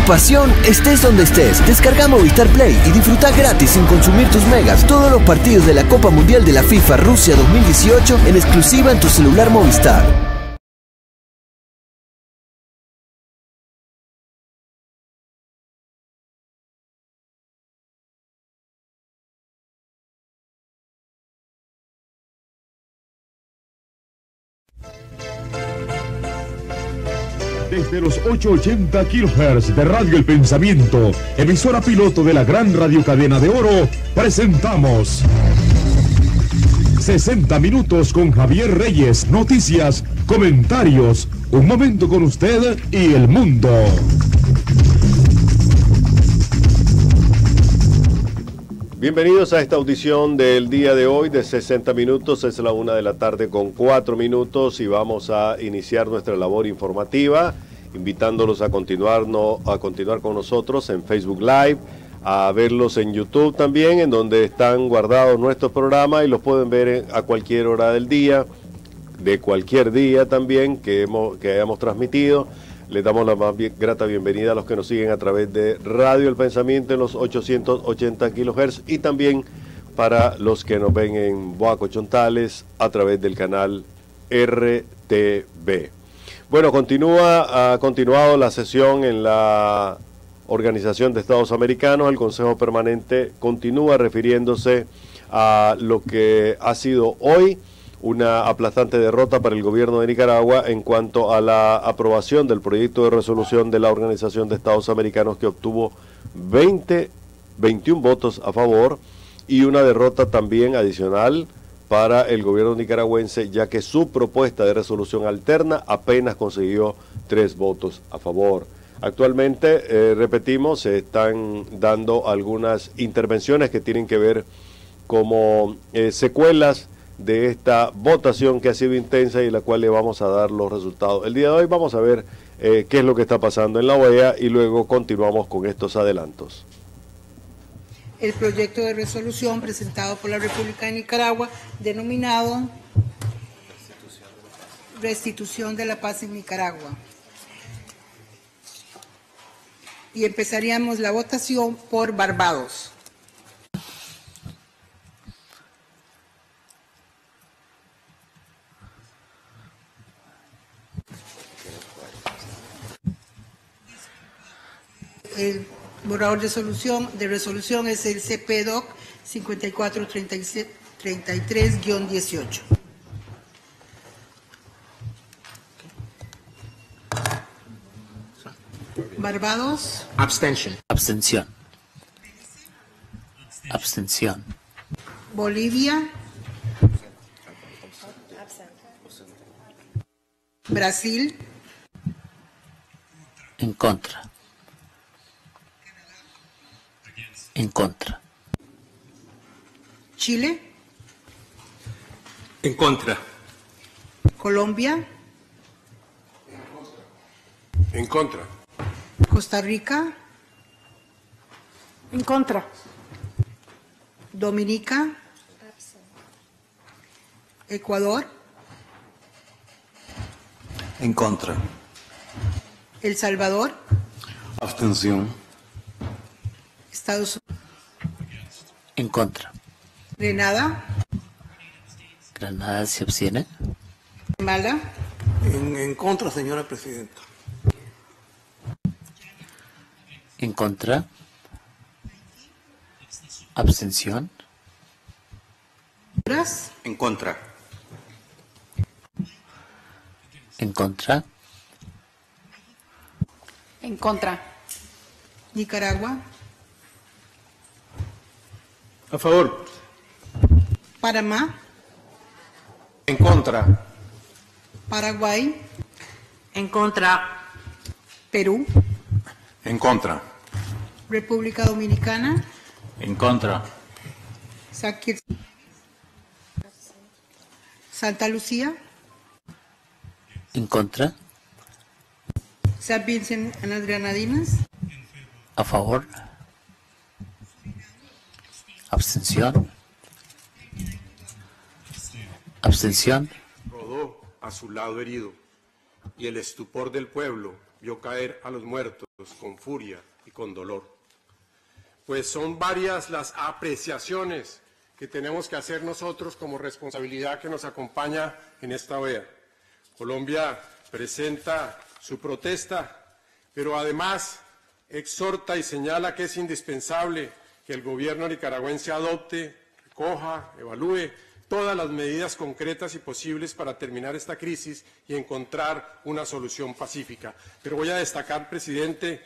pasión, estés donde estés. Descarga Movistar Play y disfruta gratis sin consumir tus megas todos los partidos de la Copa Mundial de la FIFA Rusia 2018 en exclusiva en tu celular Movistar. Desde los 880 kHz de Radio El Pensamiento, emisora piloto de la gran radiocadena de Oro, presentamos 60 minutos con Javier Reyes, noticias, comentarios, un momento con usted y el mundo. Bienvenidos a esta audición del día de hoy de 60 minutos, es la 1 de la tarde con 4 minutos y vamos a iniciar nuestra labor informativa, invitándolos a continuar con nosotros en Facebook Live, a verlos en YouTube también, en donde están guardados nuestros programas y los pueden ver a cualquier hora del día, de cualquier día también que hayamos transmitido. Les damos la más grata bienvenida a los que nos siguen a través de Radio El Pensamiento en los 880 kHz y también para los que nos ven en Boaco Chontales a través del canal RTV. Bueno, ha continuado la sesión en la Organización de Estados Americanos. El Consejo Permanente continúa refiriéndose a lo que ha sido hoy una aplastante derrota para el gobierno de Nicaragua en cuanto a la aprobación del proyecto de resolución de la Organización de Estados Americanos, que obtuvo 21 votos a favor y una derrota también adicional para el gobierno nicaragüense, ya que su propuesta de resolución alterna apenas consiguió 3 votos a favor. Actualmente, repetimos, se están dando algunas intervenciones que tienen que ver como secuelas de esta votación que ha sido intensa y la cual le vamos a dar los resultados. El día de hoy vamos a ver qué es lo que está pasando en la OEA y luego continuamos con estos adelantos. El proyecto de resolución presentado por la República de Nicaragua, denominado Restitución de la Paz en Nicaragua. Y empezaríamos la votación por Barbados. El borrador de resolución es el CPDOC 5433-18. Barbados. Abstention. Abstención. Abstención. Bolivia. Brasil. En contra. En contra. Chile. En contra. Colombia. En contra. Costa Rica. En contra. Dominica. Ecuador. En contra. El Salvador. Abstención. Estados Unidos. En contra. Grenada. Granada se abstiene. Guatemala. En contra, señora presidenta. En contra. Abstención. Honduras. En contra. En contra. En contra. Nicaragua. A favor. Panamá. En contra. Paraguay. En contra. Perú. En contra. República Dominicana. En contra. Santa Lucía. En contra. San Vincent and las Granadinas. A favor. Abstención. Abstención. Rodó a su lado herido, y el estupor del pueblo vio caer a los muertos. con furia y con dolor. Pues son varias las apreciaciones que tenemos que hacer nosotros como responsabilidad que nos acompaña en esta OEA. Colombia presenta su protesta, pero además exhorta y señala que es indispensable que el gobierno nicaragüense adopte, recoja, evalúe todas las medidas concretas y posibles para terminar esta crisis y encontrar una solución pacífica. Pero voy a destacar, presidente,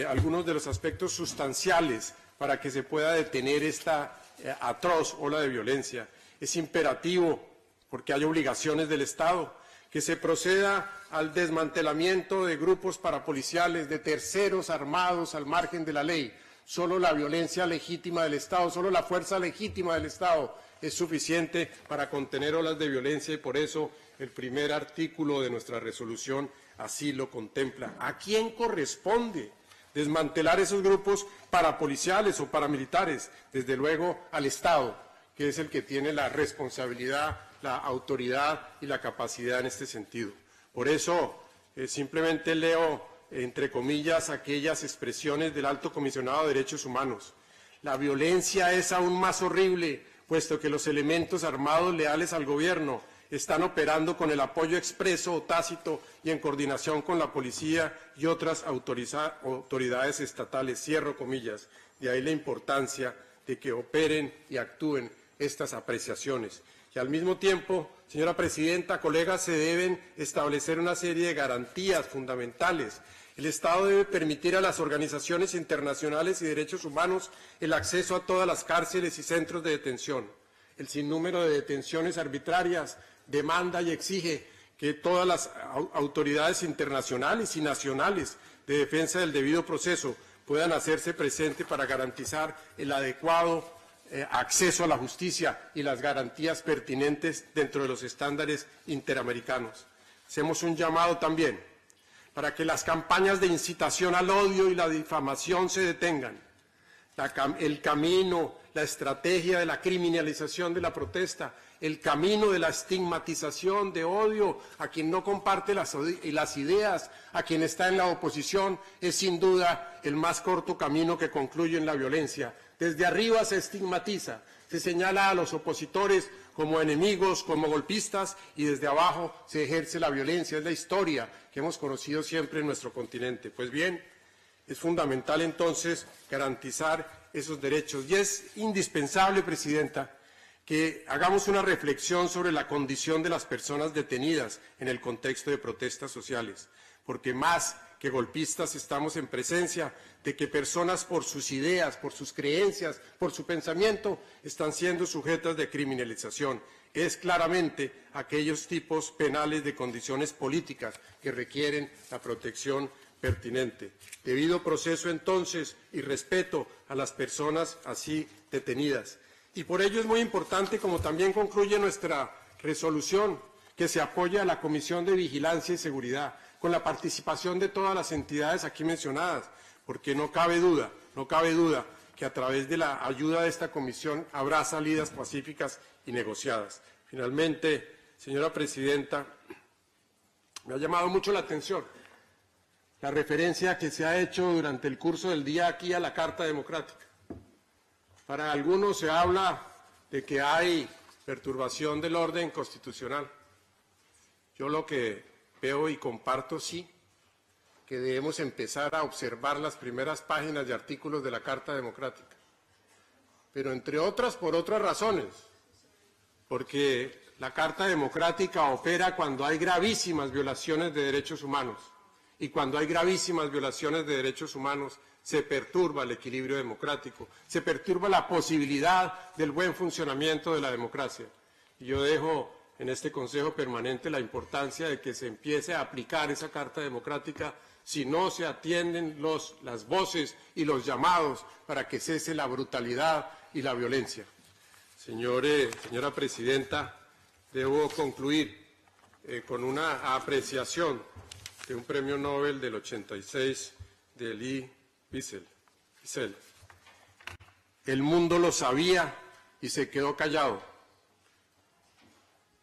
algunos de los aspectos sustanciales para que se pueda detener esta atroz ola de violencia. Es imperativo, porque hay obligaciones del Estado, que se proceda al desmantelamiento de grupos parapoliciales, de terceros armados al margen de la ley. Solo la violencia legítima del Estado, solo la fuerza legítima del Estado es suficiente para contener olas de violencia y por eso el primer artículo de nuestra resolución así lo contempla. ¿A quién corresponde desmantelar esos grupos parapoliciales o paramilitares? Desde luego al Estado, que es el que tiene la responsabilidad, la autoridad y la capacidad en este sentido. Por eso simplemente leo entre comillas aquellas expresiones del Alto Comisionado de Derechos Humanos. La violencia es aún más horrible, puesto que los elementos armados leales al gobierno están operando con el apoyo expreso o tácito y en coordinación con la policía y otras autoridades estatales, cierro comillas. De ahí la importancia de que operen y actúen estas apreciaciones. Y al mismo tiempo, señora presidenta, colegas, se deben establecer una serie de garantías fundamentales. El Estado debe permitir a las organizaciones internacionales y derechos humanos el acceso a todas las cárceles y centros de detención. El sinnúmero de detenciones arbitrarias demanda y exige que todas las autoridades internacionales y nacionales de defensa del debido proceso puedan hacerse presentes para garantizar el adecuado acceso a la justicia y las garantías pertinentes dentro de los estándares interamericanos. Hacemos un llamado también para que las campañas de incitación al odio y la difamación se detengan. El camino, la estrategia de la criminalización de la protesta, el camino de la estigmatización de odio a quien no comparte las ideas, a quien está en la oposición, es sin duda el más corto camino que concluye en la violencia. Desde arriba se estigmatiza, se señala a los opositores como enemigos, como golpistas, y desde abajo se ejerce la violencia. Es la historia que hemos conocido siempre en nuestro continente. Pues bien, es fundamental entonces garantizar esos derechos y es indispensable, presidenta, que hagamos una reflexión sobre la condición de las personas detenidas en el contexto de protestas sociales, porque más que golpistas estamos en presencia de que personas por sus ideas, por sus creencias, por su pensamiento, están siendo sujetas de criminalización. Es claramente aquellos tipos penales de condiciones políticas que requieren la protección pertinente. Debido proceso entonces y respeto a las personas así detenidas. Y por ello es muy importante, como también concluye nuestra resolución, que se apoye a la Comisión de Vigilancia y Seguridad, con la participación de todas las entidades aquí mencionadas, porque no cabe duda que a través de la ayuda de esta comisión habrá salidas pacíficas y negociadas. Finalmente, señora presidenta, me ha llamado mucho la atención la referencia que se ha hecho durante el curso del día aquí a la Carta Democrática. Para algunos se habla de que hay perturbación del orden constitucional. Yo lo que veo y comparto, sí, que debemos empezar a observar las primeras páginas de artículos de la Carta Democrática. Pero entre otras, por otras razones, porque la Carta Democrática opera cuando hay gravísimas violaciones de derechos humanos. Y cuando hay gravísimas violaciones de derechos humanos, se perturba el equilibrio democrático, se perturba la posibilidad del buen funcionamiento de la democracia. Y yo dejo en este Consejo Permanente la importancia de que se empiece a aplicar esa Carta Democrática si no se atienden las voces y los llamados para que cese la brutalidad y la violencia. Señora Presidenta, debo concluir con una apreciación de un premio Nobel del 86 de Elie Wiesel. El mundo lo sabía y se quedó callado.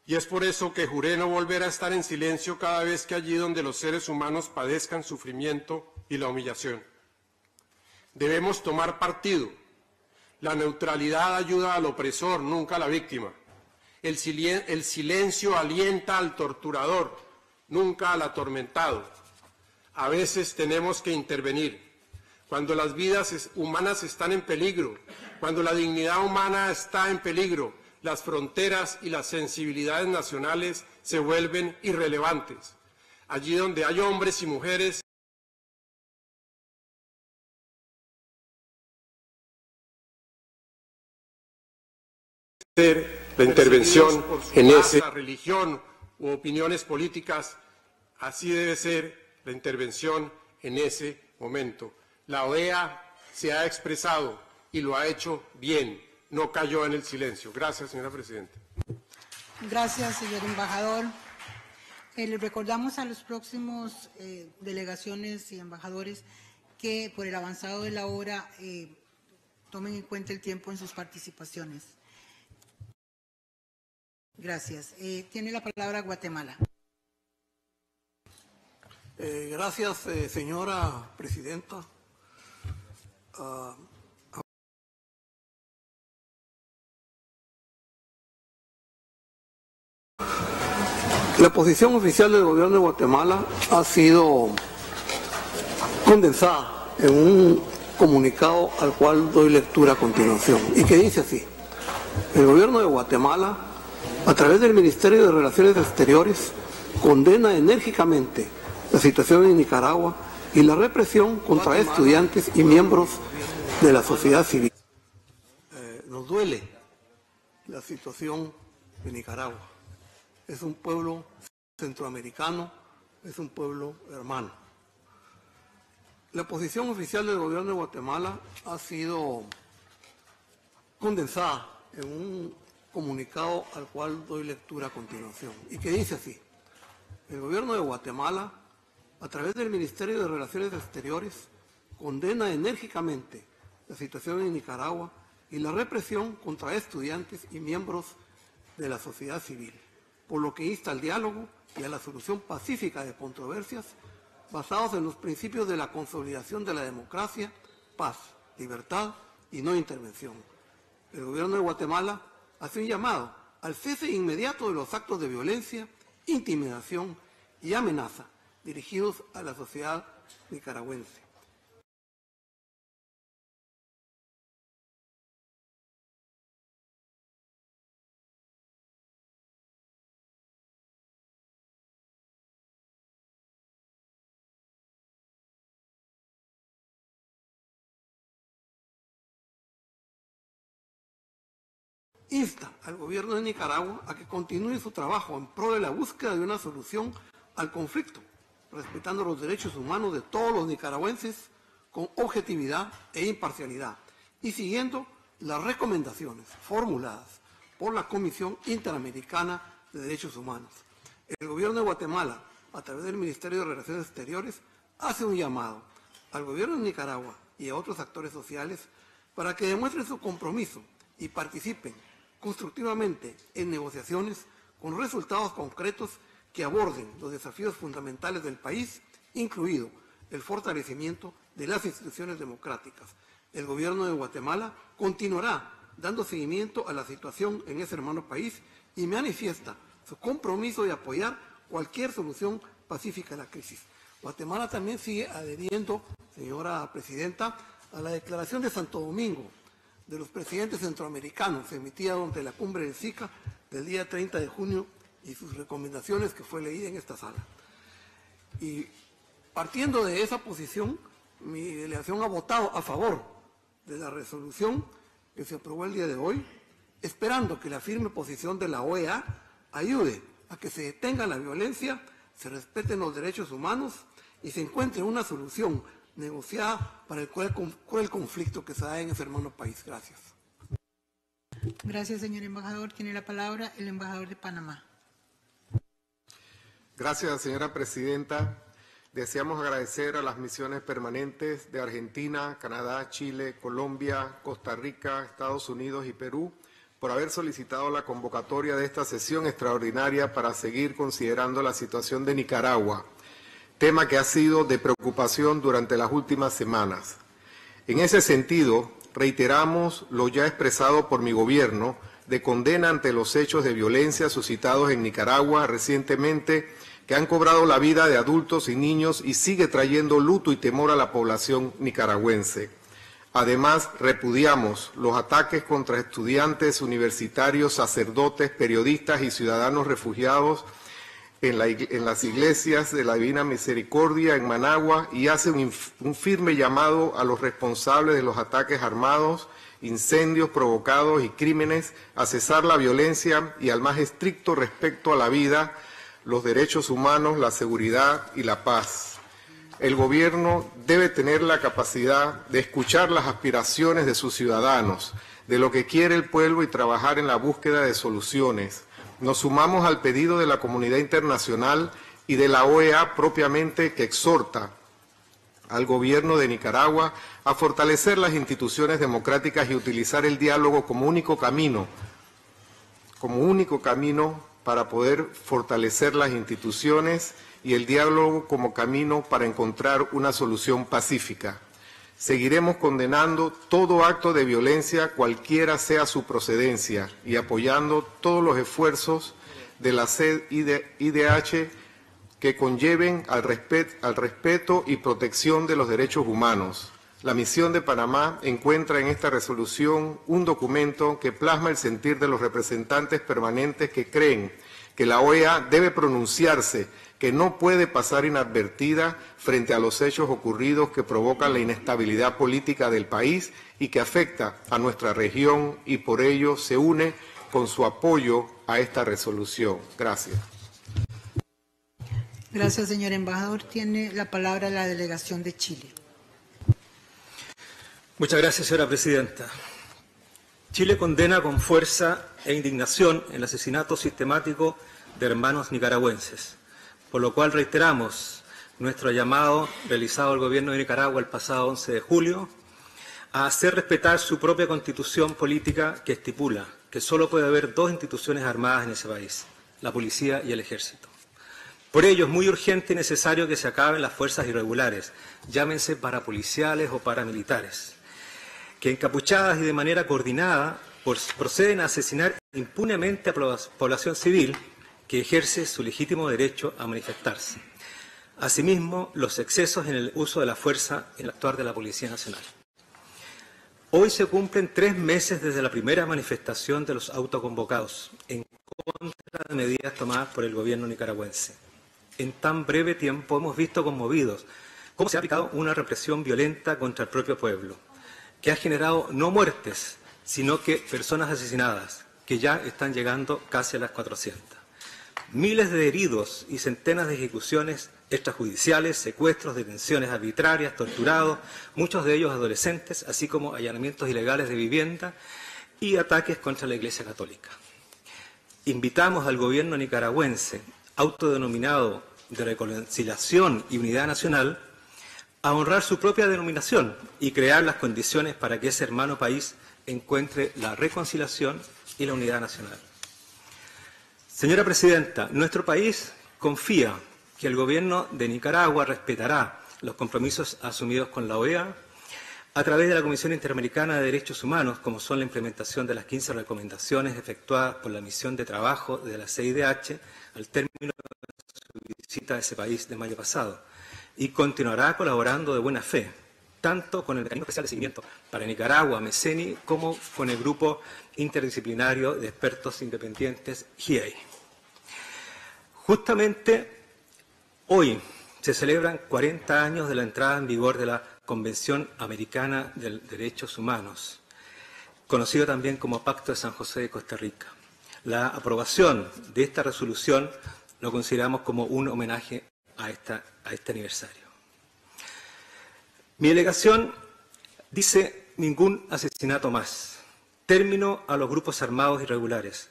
Y es por eso que juré no volver a estar en silencio cada vez que allí donde los seres humanos padezcan sufrimiento y la humillación. Debemos tomar partido. La neutralidad ayuda al opresor, nunca a la víctima. El silencio alienta al torturador, nunca al atormentado. A veces tenemos que intervenir. Cuando las vidas humanas están en peligro, cuando la dignidad humana está en peligro, las fronteras y las sensibilidades nacionales se vuelven irrelevantes. Allí donde hay hombres y mujeres la intervención en esa religión u opiniones políticas, así debe ser la intervención en ese momento. La OEA se ha expresado y lo ha hecho bien, no cayó en el silencio. Gracias, señora presidenta. Gracias, señor embajador. Le recordamos a los próximos delegaciones y embajadores que por el avanzado de la hora tomen en cuenta el tiempo en sus participaciones. Gracias. Tiene la palabra Guatemala. Gracias, señora presidenta. La posición oficial del gobierno de Guatemala ha sido condensada en un comunicado al cual doy lectura a continuación y que dice así: el gobierno de Guatemala, a través del Ministerio de Relaciones Exteriores, condena enérgicamente la situación en Nicaragua y la represión contra estudiantes y miembros de la sociedad civil. Nos duele la situación de Nicaragua. Es un pueblo centroamericano, es un pueblo hermano. La posición oficial del gobierno de Guatemala ha sido condensada en un comunicado al cual doy lectura a continuación y que dice así: el gobierno de Guatemala, a través del Ministerio de Relaciones Exteriores, condena enérgicamente la situación en Nicaragua y la represión contra estudiantes y miembros de la sociedad civil, por lo que insta al diálogo y a la solución pacífica de controversias basados en los principios de la consolidación de la democracia, paz, libertad y no intervención. El gobierno de Guatemala hace un llamado al cese inmediato de los actos de violencia, intimidación y amenaza dirigidos a la sociedad nicaragüense. Insta al gobierno de Nicaragua a que continúe su trabajo en pro de la búsqueda de una solución al conflicto, respetando los derechos humanos de todos los nicaragüenses con objetividad e imparcialidad y siguiendo las recomendaciones formuladas por la Comisión Interamericana de Derechos Humanos. El gobierno de Guatemala, a través del Ministerio de Relaciones Exteriores, hace un llamado al gobierno de Nicaragua y a otros actores sociales para que demuestren su compromiso y participen constructivamente en negociaciones con resultados concretos que aborden los desafíos fundamentales del país, incluido el fortalecimiento de las instituciones democráticas. El gobierno de Guatemala continuará dando seguimiento a la situación en ese hermano país y manifiesta su compromiso de apoyar cualquier solución pacífica a la crisis. Guatemala también sigue adheriendo, señora presidenta, a la declaración de Santo Domingo de los presidentes centroamericanos emitida durante la cumbre del SICA del día 30 de junio y sus recomendaciones que fue leída en esta sala. Y partiendo de esa posición, mi delegación ha votado a favor de la resolución que se aprobó el día de hoy, esperando que la firme posición de la OEA ayude a que se detenga la violencia, se respeten los derechos humanos y se encuentre una solución negociada para el cruel conflicto que se da en ese hermano país. Gracias. Gracias, señor embajador. Tiene la palabra el embajador de Panamá. Gracias, señora presidenta. Deseamos agradecer a las misiones permanentes de Argentina, Canadá, Chile, Colombia, Costa Rica, Estados Unidos y Perú por haber solicitado la convocatoria de esta sesión extraordinaria para seguir considerando la situación de Nicaragua, tema que ha sido de preocupación durante las últimas semanas. En ese sentido, reiteramos lo ya expresado por mi gobierno de condena ante los hechos de violencia suscitados en Nicaragua recientemente, que han cobrado la vida de adultos y niños y sigue trayendo luto y temor a la población nicaragüense. Además, repudiamos los ataques contra estudiantes universitarios, sacerdotes, periodistas y ciudadanos refugiados en las iglesias de la Divina Misericordia en Managua y hace un firme llamado a los responsables de los ataques armados, incendios provocados y crímenes a cesar la violencia y al más estricto respeto a la vida, los derechos humanos, la seguridad y la paz. El gobierno debe tener la capacidad de escuchar las aspiraciones de sus ciudadanos, de lo que quiere el pueblo y trabajar en la búsqueda de soluciones. Nos sumamos al pedido de la comunidad internacional y de la OEA propiamente, que exhorta al gobierno de Nicaragua a fortalecer las instituciones democráticas y utilizar el diálogo como único camino para poder fortalecer las instituciones y el diálogo como camino para encontrar una solución pacífica. Seguiremos condenando todo acto de violencia, cualquiera sea su procedencia, y apoyando todos los esfuerzos de la CIDH que conlleven al respeto y protección de los derechos humanos. La misión de Panamá encuentra en esta resolución un documento que plasma el sentir de los representantes permanentes que creen que la OEA debe pronunciarse, que no puede pasar inadvertida frente a los hechos ocurridos que provocan la inestabilidad política del país y que afecta a nuestra región, y por ello se une con su apoyo a esta resolución. Gracias. Gracias, señor embajador. Tiene la palabra la delegación de Chile. Muchas gracias, señora presidenta. Chile condena con fuerza e indignación el asesinato sistemático de hermanos nicaragüenses, por lo cual reiteramos nuestro llamado realizado al gobierno de Nicaragua el pasado 11 de julio a hacer respetar su propia constitución política, que estipula que solo puede haber dos instituciones armadas en ese país, la policía y el ejército. Por ello es muy urgente y necesario que se acaben las fuerzas irregulares, llámense parapoliciales o paramilitares, que encapuchadas y de manera coordinada proceden a asesinar impunemente a población civil que ejerce su legítimo derecho a manifestarse. Asimismo, los excesos en el uso de la fuerza en el actuar de la Policía Nacional. Hoy se cumplen 3 meses desde la primera manifestación de los autoconvocados en contra de medidas tomadas por el gobierno nicaragüense. En tan breve tiempo hemos visto conmovidos cómo se ha aplicado una represión violenta contra el propio pueblo, que ha generado no muertes, sino que personas asesinadas, que ya están llegando casi a las 400. Miles de heridos y centenas de ejecuciones extrajudiciales, secuestros, detenciones arbitrarias, torturados, muchos de ellos adolescentes, así como allanamientos ilegales de vivienda y ataques contra la Iglesia Católica. Invitamos al gobierno nicaragüense, autodenominado de Reconciliación y Unidad Nacional, a honrar su propia denominación y crear las condiciones para que ese hermano país encuentre la reconciliación y la unidad nacional. Señora presidenta, nuestro país confía que el gobierno de Nicaragua respetará los compromisos asumidos con la OEA a través de la Comisión Interamericana de Derechos Humanos, como son la implementación de las 15 recomendaciones efectuadas por la misión de trabajo de la CIDH al término de su visita a ese país de mayo pasado, y continuará colaborando de buena fe, tanto con el Mecanismo Especial de Seguimiento para Nicaragua, MECENI, como con el Grupo Interdisciplinario de Expertos Independientes, GIEI. Justamente hoy se celebran 40 años de la entrada en vigor de la Convención Americana de Derechos Humanos, conocido también como Pacto de San José de Costa Rica. La aprobación de esta resolución lo consideramos como un homenaje a este aniversario. Mi delegación dice: ningún asesinato más, término a los grupos armados irregulares,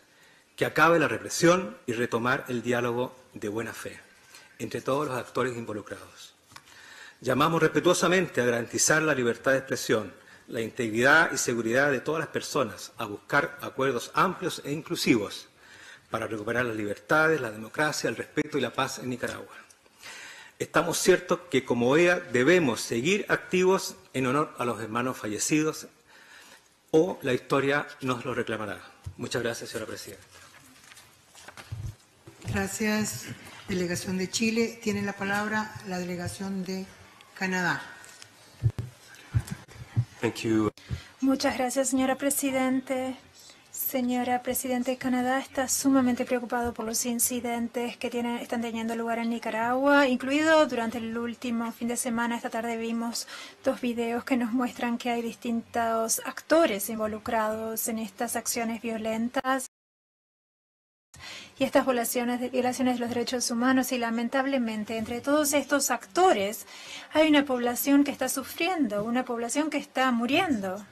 que acabe la represión y retomar el diálogo de buena fe entre todos los actores involucrados. Llamamos respetuosamente a garantizar la libertad de expresión, la integridad y seguridad de todas las personas, a buscar acuerdos amplios e inclusivos para recuperar las libertades, la democracia, el respeto y la paz en Nicaragua. Estamos ciertos que como OEA debemos seguir activos en honor a los hermanos fallecidos o la historia nos lo reclamará. Muchas gracias, señora presidenta. Gracias, delegación de Chile. Tiene la palabra la delegación de Canadá. Thank you. Muchas gracias, señora presidente. Señora presidente, Canadá está sumamente preocupado por los incidentes que están teniendo lugar en Nicaragua, incluido durante el último fin de semana. Esta tarde vimos 2 videos que nos muestran que hay distintos actores involucrados en estas acciones violentas y estas violaciones de los derechos humanos, y lamentablemente entre todos estos actores hay una población que está sufriendo, una población que está muriendo.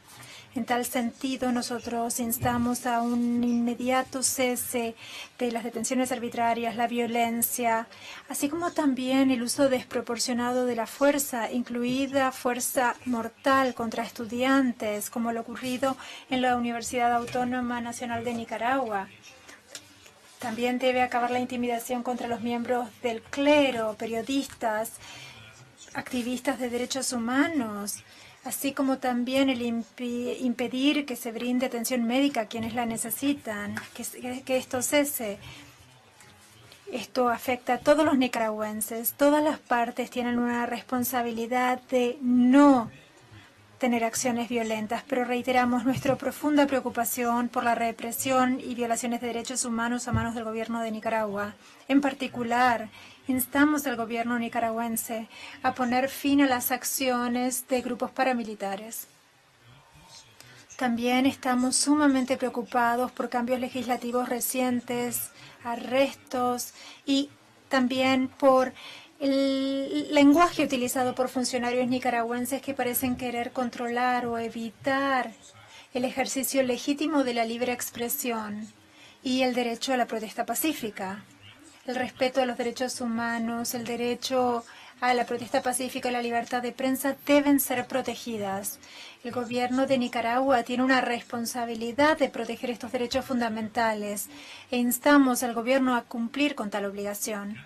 En tal sentido, nosotros instamos a un inmediato cese de las detenciones arbitrarias, la violencia, así como también el uso desproporcionado de la fuerza, incluida fuerza mortal contra estudiantes, como lo ocurrido en la Universidad Autónoma Nacional de Nicaragua. También debe acabar la intimidación contra los miembros del clero, periodistas, activistas de derechos humanos, así como también el impedir que se brinde atención médica a quienes la necesitan, que esto cese. Esto afecta a todos los nicaragüenses. Todas las partes tienen una responsabilidad de no tener acciones violentas, pero reiteramos nuestra profunda preocupación por la represión y violaciones de derechos humanos a manos del gobierno de Nicaragua. En particular, instamos al gobierno nicaragüense a poner fin a las acciones de grupos paramilitares. También estamos sumamente preocupados por cambios legislativos recientes, arrestos y también por el lenguaje utilizado por funcionarios nicaragüenses que parecen querer controlar o evitar el ejercicio legítimo de la libre expresión y el derecho a la protesta pacífica. El respeto a los derechos humanos, el derecho a la protesta pacífica y la libertad de prensa deben ser protegidas. El gobierno de Nicaragua tiene una responsabilidad de proteger estos derechos fundamentales e instamos al gobierno a cumplir con tal obligación.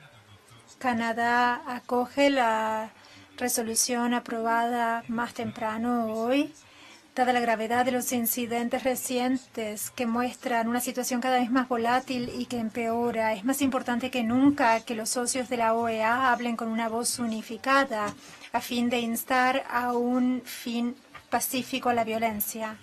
Canadá acoge la resolución aprobada más temprano hoy, dada la gravedad de los incidentes recientes que muestran una situación cada vez más volátil y que empeora. Es más importante que nunca que los socios de la OEA hablen con una voz unificada a fin de instar a un fin pacífico a la violencia.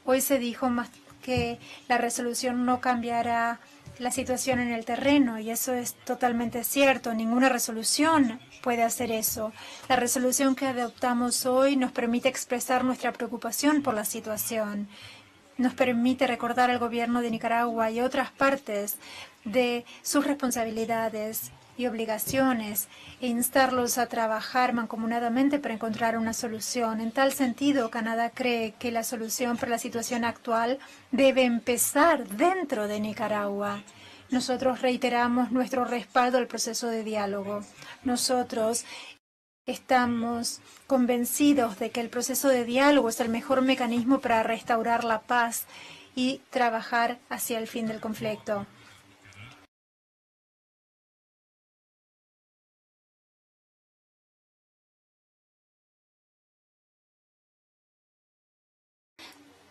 Hoy se dijo más que la resolución no cambiará la situación en el terreno, y eso es totalmente cierto. Ninguna resolución puede hacer eso. La resolución que adoptamos hoy nos permite expresar nuestra preocupación por la situación. Nos permite recordar al gobierno de Nicaragua y otras partes de sus responsabilidades y obligaciones e instarlos a trabajar mancomunadamente para encontrar una solución. En tal sentido, Canadá cree que la solución para la situación actual debe empezar dentro de Nicaragua. Nosotros reiteramos nuestro respaldo al proceso de diálogo. Nosotros estamos convencidos de que el proceso de diálogo es el mejor mecanismo para restaurar la paz y trabajar hacia el fin del conflicto.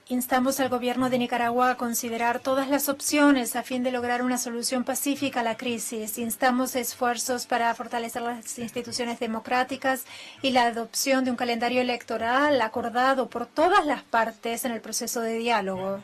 Instamos al gobierno de Nicaragua a considerar todas las opciones a fin de lograr una solución pacífica a la crisis. Instamos esfuerzos para fortalecer las instituciones democráticas y la adopción de un calendario electoral acordado por todas las partes en el proceso de diálogo.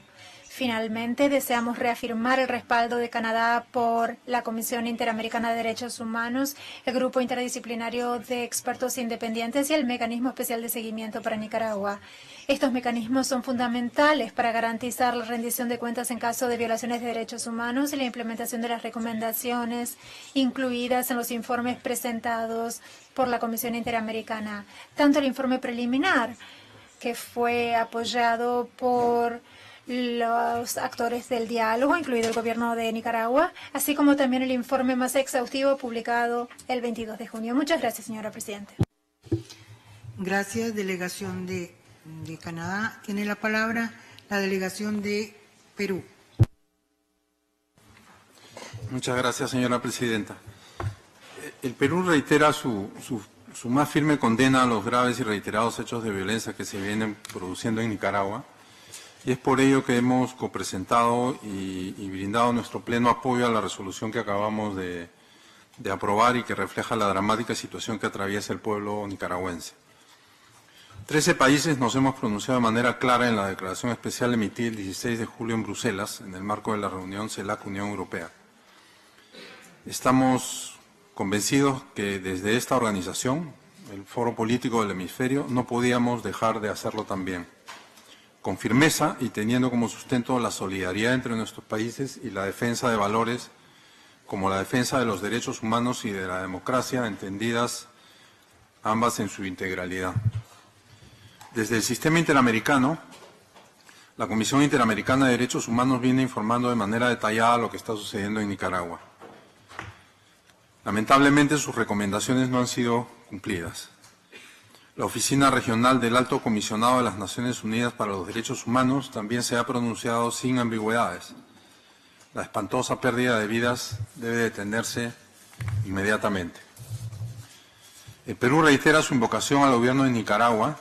Finalmente, deseamos reafirmar el respaldo de Canadá por la Comisión Interamericana de Derechos Humanos, el Grupo Interdisciplinario de Expertos Independientes y el Mecanismo Especial de Seguimiento para Nicaragua. Estos mecanismos son fundamentales para garantizar la rendición de cuentas en caso de violaciones de derechos humanos y la implementación de las recomendaciones incluidas en los informes presentados por la Comisión Interamericana. Tanto el informe preliminar, que fue apoyado por los actores del diálogo, incluido el gobierno de Nicaragua, así como también el informe más exhaustivo publicado el 22 de junio. Muchas gracias, señora presidenta. Gracias, delegación de de Canadá. Tiene la palabra la delegación de Perú. Muchas gracias, señora presidenta. El Perú reitera su más firme condena a los graves y reiterados hechos de violencia que se vienen produciendo en Nicaragua, y es por ello que hemos copresentado y brindado nuestro pleno apoyo a la resolución que acabamos de aprobar y que refleja la dramática situación que atraviesa el pueblo nicaragüense. 13 países nos hemos pronunciado de manera clara en la declaración especial emitida el 16 de julio en Bruselas, en el marco de la reunión CELAC-Unión Europea. Estamos convencidos que desde esta organización, el Foro Político del Hemisferio, no podíamos dejar de hacerlo también, con firmeza y teniendo como sustento la solidaridad entre nuestros países y la defensa de valores como la defensa de los derechos humanos y de la democracia, entendidas ambas en su integralidad. Desde el sistema interamericano, la Comisión Interamericana de Derechos Humanos viene informando de manera detallada lo que está sucediendo en Nicaragua. Lamentablemente, sus recomendaciones no han sido cumplidas. La Oficina Regional del Alto Comisionado de las Naciones Unidas para los Derechos Humanos también se ha pronunciado sin ambigüedades. La espantosa pérdida de vidas debe detenerse inmediatamente. El Perú reitera su invocación al gobierno de Nicaragua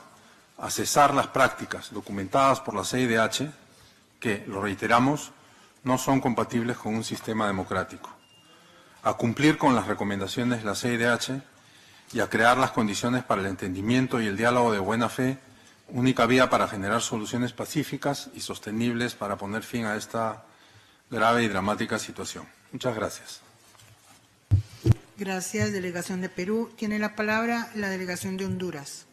a cesar las prácticas documentadas por la CIDH que, lo reiteramos, no son compatibles con un sistema democrático, a cumplir con las recomendaciones de la CIDH y a crear las condiciones para el entendimiento y el diálogo de buena fe, única vía para generar soluciones pacíficas y sostenibles para poner fin a esta grave y dramática situación. Muchas gracias. Gracias, delegación de Perú. Tiene la palabra la delegación de Honduras.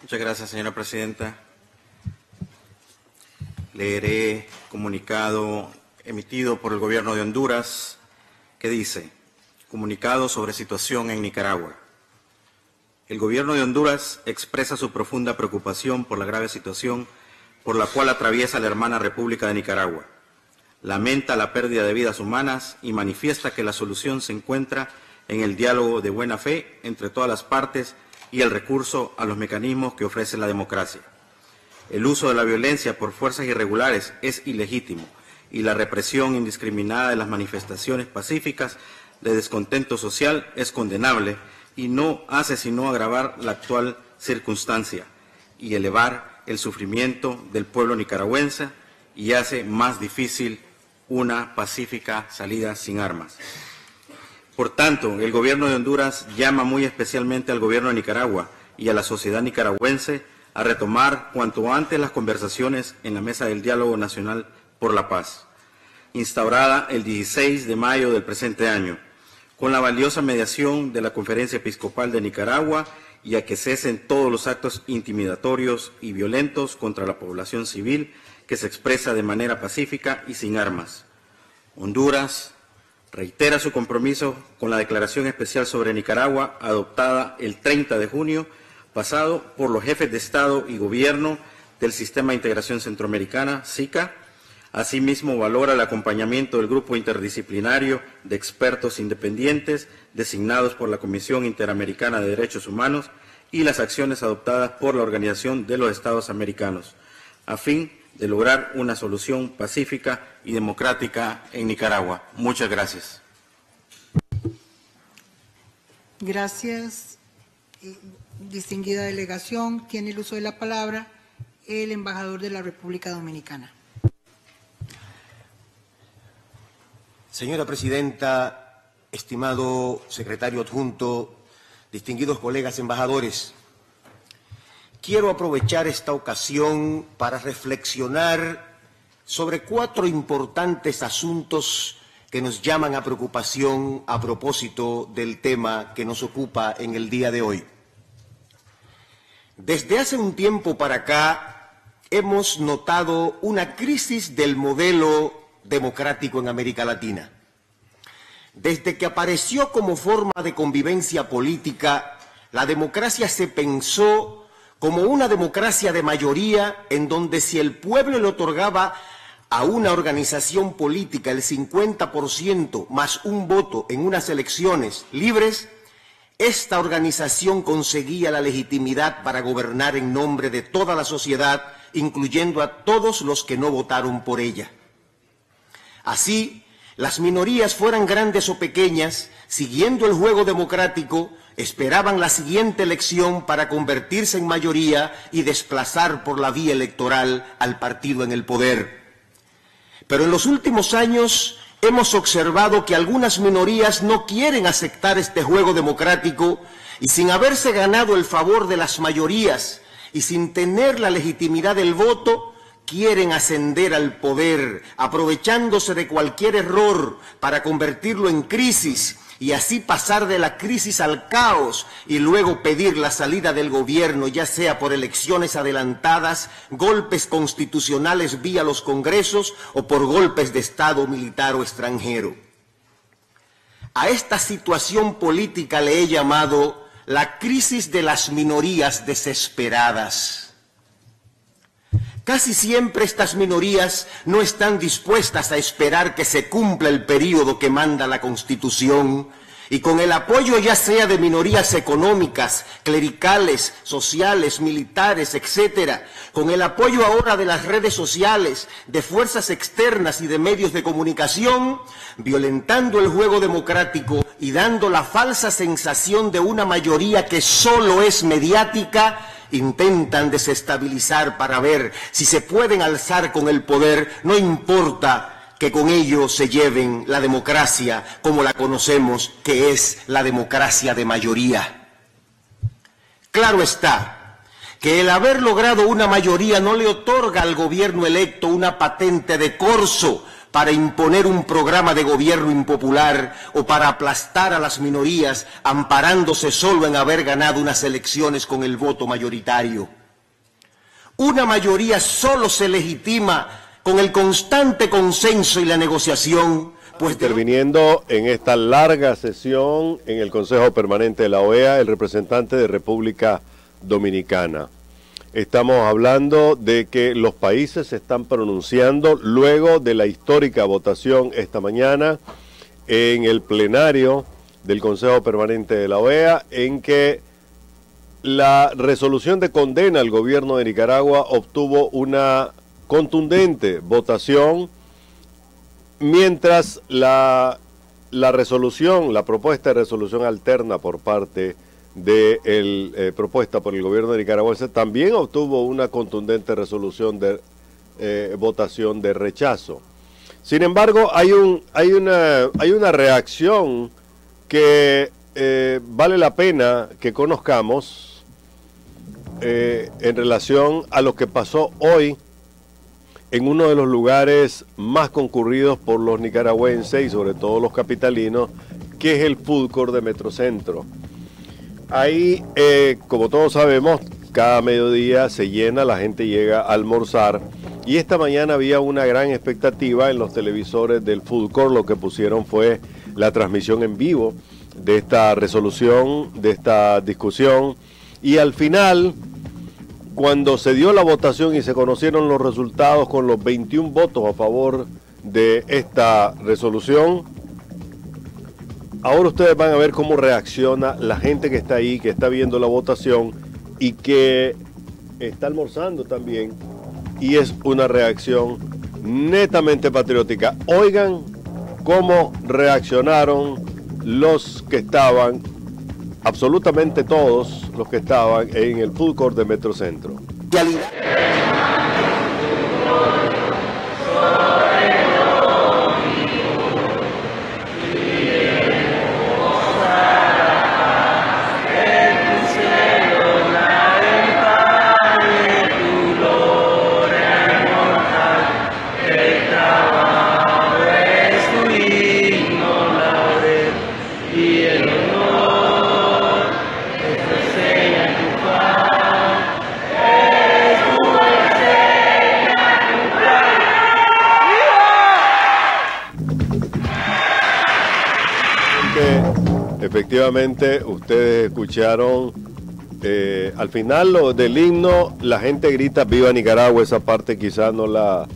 Muchas gracias, señora presidenta. Leeré comunicado emitido por el Gobierno de Honduras que dice: comunicado sobre situación en Nicaragua. El Gobierno de Honduras expresa su profunda preocupación por la grave situación por la cual atraviesa la hermana República de Nicaragua. Lamenta la pérdida de vidas humanas y manifiesta que la solución se encuentra en el diálogo de buena fe entre todas las partes y el recurso a los mecanismos que ofrece la democracia. El uso de la violencia por fuerzas irregulares es ilegítimo y la represión indiscriminada de las manifestaciones pacíficas de descontento social es condenable y no hace sino agravar la actual circunstancia y elevar el sufrimiento del pueblo nicaragüense y hace más difícil una pacífica salida sin armas. Por tanto, el Gobierno de Honduras llama muy especialmente al Gobierno de Nicaragua y a la sociedad nicaragüense a retomar cuanto antes las conversaciones en la Mesa del Diálogo Nacional por la Paz, instaurada el 16 de mayo del presente año, con la valiosa mediación de la Conferencia Episcopal de Nicaragua y a que cesen todos los actos intimidatorios y violentos contra la población civil que se expresa de manera pacífica y sin armas. Honduras reitera su compromiso con la Declaración Especial sobre Nicaragua adoptada el 30 de junio pasado por los jefes de Estado y Gobierno del Sistema de Integración Centroamericana, SICA. Asimismo, valora el acompañamiento del Grupo Interdisciplinario de Expertos Independientes designados por la Comisión Interamericana de Derechos Humanos y las acciones adoptadas por la Organización de los Estados Americanos, a fin de lograr una solución pacífica y democrática en Nicaragua. Muchas gracias. Gracias. Distinguida delegación, tiene el uso de la palabra el embajador de la República Dominicana. Señora presidenta, estimado secretario adjunto, distinguidos colegas embajadores, quiero aprovechar esta ocasión para reflexionar sobre 4 importantes asuntos que nos llaman a preocupación a propósito del tema que nos ocupa en el día de hoy. Desde hace un tiempo para acá hemos notado una crisis del modelo democrático en América Latina. Desde que apareció como forma de convivencia política, la democracia se pensó como una democracia de mayoría en donde si el pueblo le otorgaba a una organización política el 50% más un voto en unas elecciones libres, esta organización conseguía la legitimidad para gobernar en nombre de toda la sociedad, incluyendo a todos los que no votaron por ella. Así, las minorías, fueran grandes o pequeñas, siguiendo el juego democrático, esperaban la siguiente elección para convertirse en mayoría y desplazar por la vía electoral al partido en el poder. Pero en los últimos años hemos observado que algunas minorías no quieren aceptar este juego democrático y, sin haberse ganado el favor de las mayorías y sin tener la legitimidad del voto, quieren ascender al poder, aprovechándose de cualquier error para convertirlo en crisis y así pasar de la crisis al caos y luego pedir la salida del gobierno, ya sea por elecciones adelantadas, golpes constitucionales vía los congresos o por golpes de Estado militar o extranjero. A esta situación política le he llamado la crisis de las minorías desesperadas. Casi siempre estas minorías no están dispuestas a esperar que se cumpla el período que manda la Constitución y con el apoyo ya sea de minorías económicas, clericales, sociales, militares, etcétera, con el apoyo ahora de las redes sociales, de fuerzas externas y de medios de comunicación, violentando el juego democrático y dando la falsa sensación de una mayoría que solo es mediática, intentan desestabilizar para ver si se pueden alzar con el poder, no importa que con ello se lleven la democracia como la conocemos, que es la democracia de mayoría. Claro está que el haber logrado una mayoría no le otorga al gobierno electo una patente de corso para imponer un programa de gobierno impopular o para aplastar a las minorías amparándose solo en haber ganado unas elecciones con el voto mayoritario. Una mayoría solo se legitima con el constante consenso y la negociación, pues interviniendo en esta larga sesión en el Consejo Permanente de la OEA, el representante de República Dominicana. Estamos hablando de que los países se están pronunciando luego de la histórica votación esta mañana en el plenario del Consejo Permanente de la OEA, en que la resolución de condena al gobierno de Nicaragua obtuvo una contundente votación, mientras la propuesta de resolución alterna por parte de propuesta por el gobierno de nicaragüense también obtuvo una contundente resolución de votación de rechazo. Sin embargo, hay una reacción que vale la pena que conozcamos en relación a lo que pasó hoy en uno de los lugares más concurridos por los nicaragüenses y sobre todo los capitalinos, que es el Food Court de Metrocentro. Ahí, como todos sabemos, cada mediodía se llena, la gente llega a almorzar, y esta mañana había una gran expectativa en los televisores del Food Court. Lo que pusieron fue la transmisión en vivo de esta resolución, de esta discusión, y al final, cuando se dio la votación y se conocieron los resultados con los 21 votos a favor de esta resolución, ahora ustedes van a ver cómo reacciona la gente que está ahí, que está viendo la votación y que está almorzando también, y es una reacción netamente patriótica. Oigan cómo reaccionaron los que estaban, absolutamente todos los que estaban en el Food Court de Metrocentro. Efectivamente, ustedes escucharon al final del himno, la gente grita "Viva Nicaragua". Esa parte quizás no la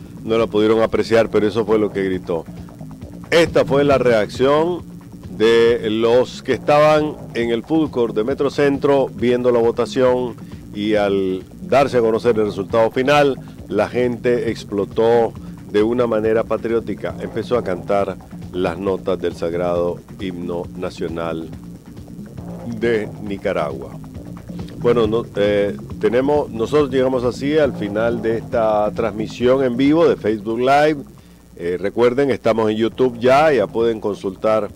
pudieron apreciar, pero eso fue lo que gritó. Esta fue la reacción de los que estaban en el food court de Metrocentro viendo la votación, y al darse a conocer el resultado final, la gente explotó de una manera patriótica, empezó a cantar las notas del sagrado himno nacional de Nicaragua. Bueno, nosotros llegamos así al final de esta transmisión en vivo de Facebook Live. Recuerden, estamos en YouTube ya pueden consultar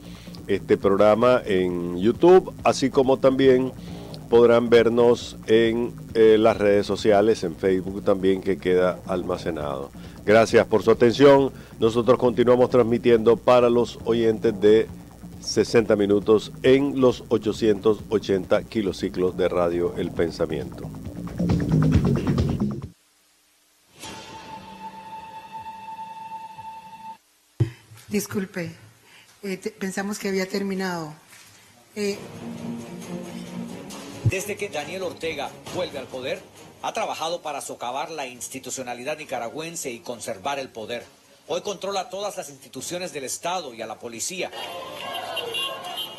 este programa en YouTube, así como también podrán vernos en las redes sociales, en Facebook también, que queda almacenado. Gracias por su atención. Nosotros continuamos transmitiendo para los oyentes de 60 minutos en los 880 kilociclos de Radio El Pensamiento. Disculpe, pensamos que había terminado. Desde que Daniel Ortega vuelve al poder, ha trabajado para socavar la institucionalidad nicaragüense y conservar el poder. Hoy controla todas las instituciones del Estado y a la policía.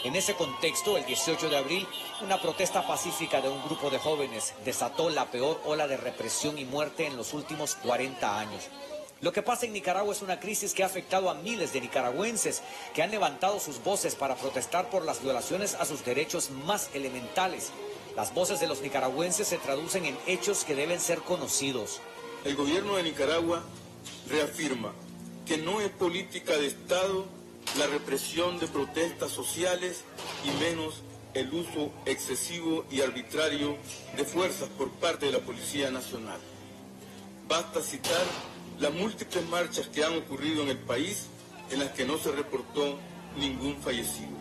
En ese contexto, el 18 de abril, una protesta pacífica de un grupo de jóvenes desató la peor ola de represión y muerte en los últimos 40 años. Lo que pasa en Nicaragua es una crisis que ha afectado a miles de nicaragüenses que han levantado sus voces para protestar por las violaciones a sus derechos más elementales. Las voces de los nicaragüenses se traducen en hechos que deben ser conocidos. El gobierno de Nicaragua reafirma que no es política de Estado la represión de protestas sociales y menos el uso excesivo y arbitrario de fuerzas por parte de la Policía Nacional. Basta citar las múltiples marchas que han ocurrido en el país en las que no se reportó ningún fallecido.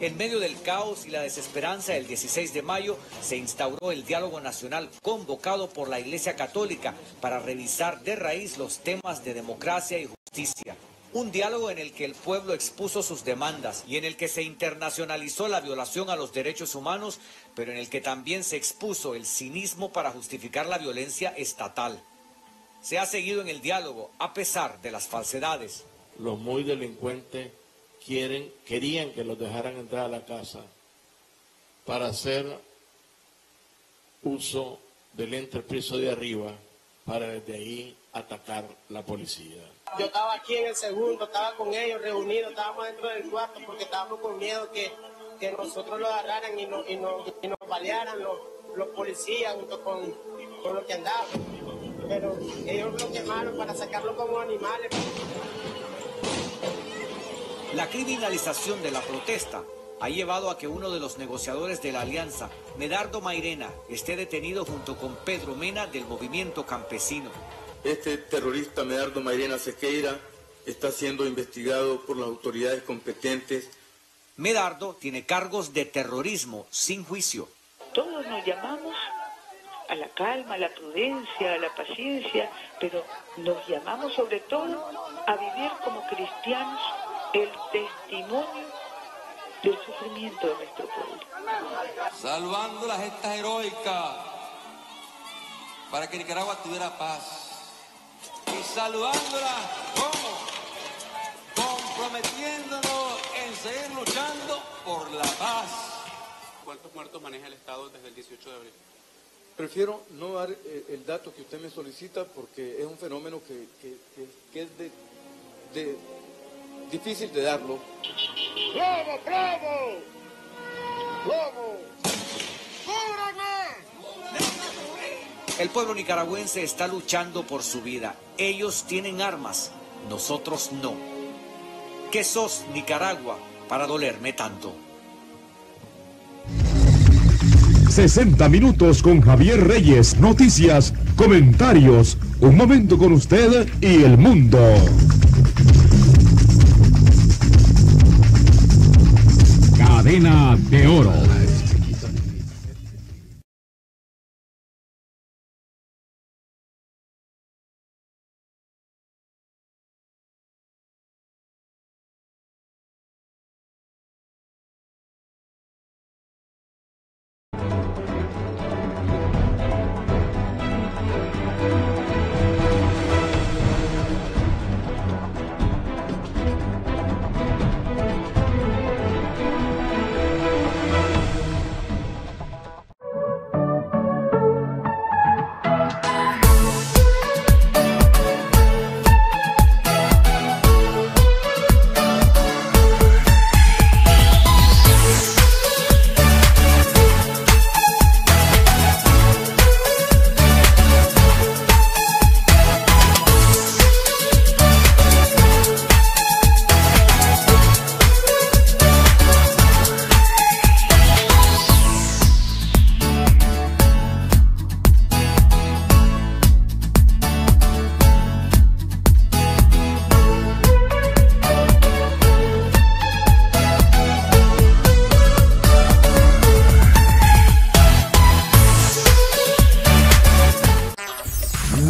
En medio del caos y la desesperanza, el 16 de mayo se instauró el diálogo nacional convocado por la Iglesia Católica para revisar de raíz los temas de democracia y justicia. Un diálogo en el que el pueblo expuso sus demandas y en el que se internacionalizó la violación a los derechos humanos, pero en el que también se expuso el cinismo para justificar la violencia estatal. Se ha seguido en el diálogo a pesar de las falsedades. Los muy delincuentes querían que los dejaran entrar a la casa para hacer uso del entrepiso de arriba para desde ahí atacar la policía. Yo estaba aquí en el segundo, estaba con ellos reunidos, estábamos dentro del cuarto porque estábamos con miedo que nosotros lo agarraran y nos balearan los policías junto con los que andaban. Pero ellos lo quemaron para sacarlo como animales. La criminalización de la protesta ha llevado a que uno de los negociadores de la alianza, Medardo Mairena, esté detenido junto con Pedro Mena del movimiento campesino. Este terrorista Medardo Mairena Sequeira está siendo investigado por las autoridades competentes. Medardo tiene cargos de terrorismo sin juicio. Todos nos llamamos a la calma, a la prudencia, a la paciencia, pero nos llamamos sobre todo a vivir como cristianos el testimonio del sufrimiento de nuestro pueblo. Salvando las gestas heroicas para que Nicaragua tuviera paz. Y salvándola, ¿cómo? Comprometiéndonos en seguir luchando por la paz. ¿Cuántos muertos maneja el Estado desde el 18 de abril? Prefiero no dar el dato que usted me solicita porque es un fenómeno que es difícil de darlo. ¡Bravo, bravo! ¡Bravo! ¡Cúbrame! El pueblo nicaragüense está luchando por su vida. Ellos tienen armas, nosotros no. ¿Qué sos, Nicaragua, para dolerme tanto? 60 minutos con Javier Reyes, noticias, comentarios, un momento con usted y el mundo. Cadena de Oro.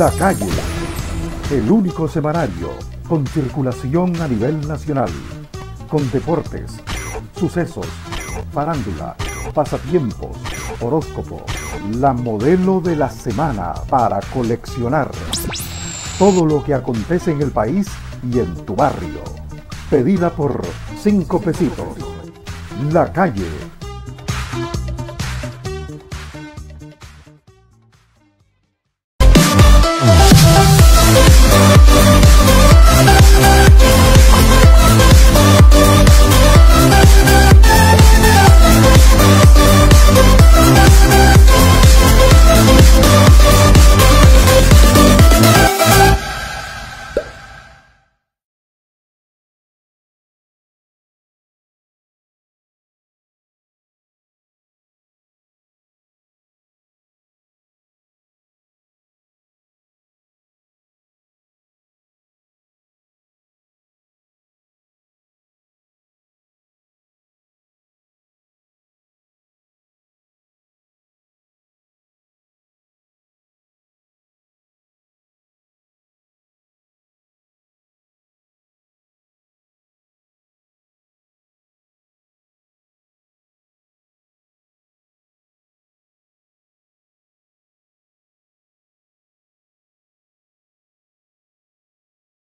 La Calle, el único semanario con circulación a nivel nacional, con deportes, sucesos, farándula, pasatiempos, horóscopo, la modelo de la semana para coleccionar. Todo lo que acontece en el país y en tu barrio. Pedida por 5 pesitos. La Calle,